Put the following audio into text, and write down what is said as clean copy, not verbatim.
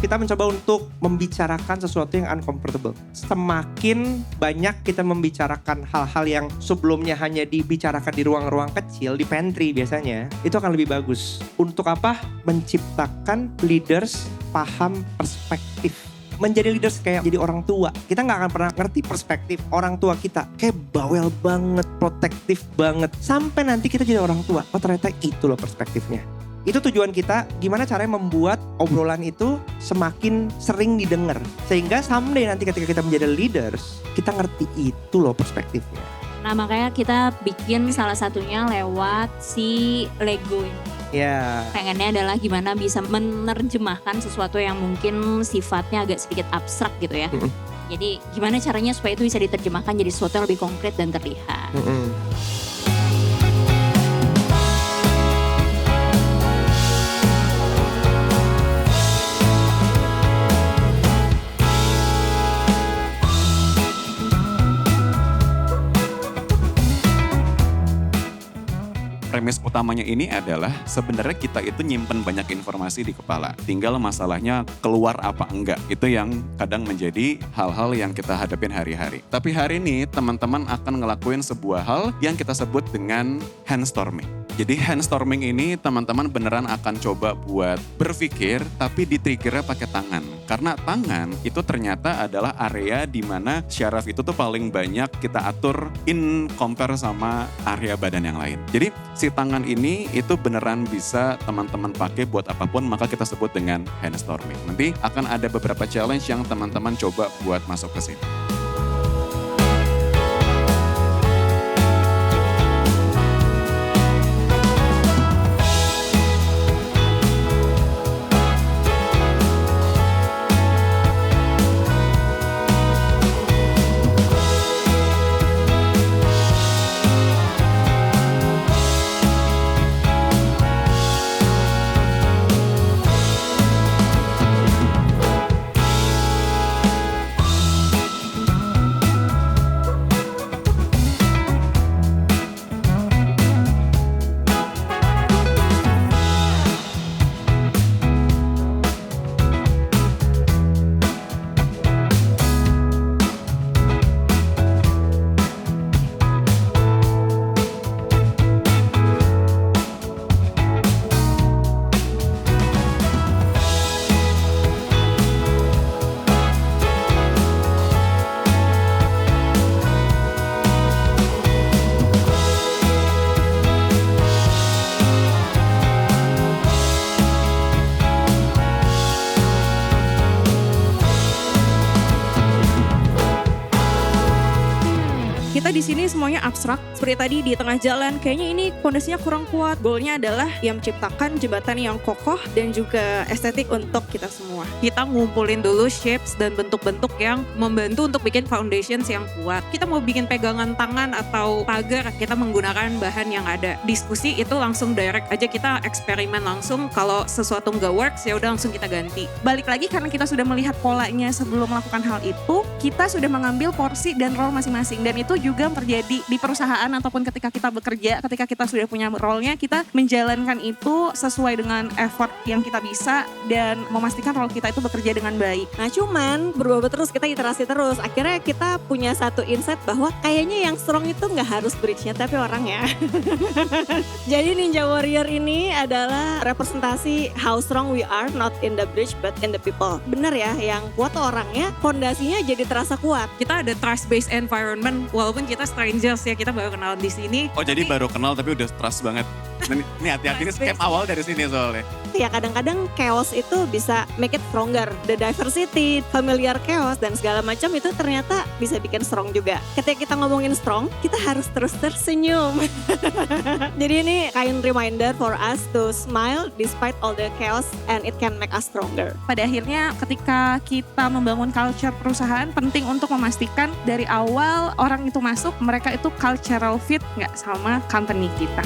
kita mencoba untuk membicarakan sesuatu yang uncomfortable. Semakin banyak kita membicarakan hal-hal yang sebelumnya hanya dibicarakan di ruang-ruang kecil, di pantry biasanya, itu akan lebih bagus. Untuk apa? Menciptakan leaders paham perspektif. Menjadi leaders kayak jadi orang tua. Kita gak akan pernah ngerti perspektif orang tua kita. Kayak bawel banget, protektif banget. Sampai nanti kita jadi orang tua. Oh ternyata itu loh perspektifnya. Itu tujuan kita, gimana caranya membuat obrolan itu semakin sering didengar. Sehingga someday nanti ketika kita menjadi leaders, kita ngerti itu loh perspektifnya. Nah makanya kita bikin salah satunya lewat si Lego ini. Ya. Pengennya adalah gimana bisa menerjemahkan sesuatu yang mungkin sifatnya agak sedikit abstrak gitu ya. Jadi gimana caranya supaya itu bisa diterjemahkan jadi sesuatu yang lebih konkret dan terlihat. Premis utamanya ini adalah sebenarnya kita itu nyimpen banyak informasi di kepala. Tinggal masalahnya keluar apa enggak. Itu yang kadang menjadi hal-hal yang kita hadapin hari-hari. Tapi hari ini teman-teman akan ngelakuin sebuah hal yang kita sebut dengan handstorming. Jadi handstorming ini teman-teman beneran akan coba buat berpikir tapi di-triggernya pakai tangan. Karena tangan itu ternyata adalah area di mana syaraf itu tuh paling banyak kita atur in compare sama area badan yang lain. Jadi si tangan ini itu beneran bisa teman-teman pakai buat apapun, maka kita sebut dengan handstorming. Nanti akan ada beberapa challenge yang teman-teman coba buat masuk ke sini. Kita di sini semuanya abstrak. Seperti tadi di tengah jalan, kayaknya ini pondasinya kurang kuat. Goalnya adalah yang menciptakan jembatan yang kokoh dan juga estetik untuk kita semua. Kita ngumpulin dulu shapes dan bentuk-bentuk yang membantu untuk bikin foundations yang kuat. Kita mau bikin pegangan tangan atau pagar, kita menggunakan bahan yang ada. Diskusi itu langsung direct aja, kita eksperimen langsung. Kalau sesuatu nggak works, ya udah langsung kita ganti. Balik lagi karena kita sudah melihat polanya sebelum melakukan hal itu, kita sudah mengambil porsi dan role masing-masing. Dan itu juga terjadi di perusahaan ataupun ketika kita bekerja, ketika kita sudah punya role-nya, kita menjalankan itu sesuai dengan effort yang kita bisa dan memastikan role kita itu bekerja dengan baik. Nah cuman berubah terus, kita iterasi terus. Akhirnya kita punya satu insight bahwa kayaknya yang strong itu gak harus bridge-nya tapi orangnya. Jadi Ninja Warrior ini adalah representasi how strong we are, not in the bridge but in the people. Bener ya, yang kuat orangnya, fondasinya jadi terasa kuat. Kita ada trust-based environment, walaupun kita strangers ya, kita baru kenal di sini. Oh jadi baru kenal tapi udah trust banget. Ini hati-hati, ini scam awal dari sini soalnya. Ya kadang-kadang chaos itu bisa make it stronger. The diversity, familiar chaos dan segala macam itu ternyata bisa bikin strong juga. Ketika kita ngomongin strong, kita harus terus tersenyum. Jadi ini kind reminder for us to smile despite all the chaos and it can make us stronger. Pada akhirnya ketika kita membangun culture perusahaan, penting untuk memastikan dari awal orang itu masuk, mereka itu cultural fit nggak sama company kita.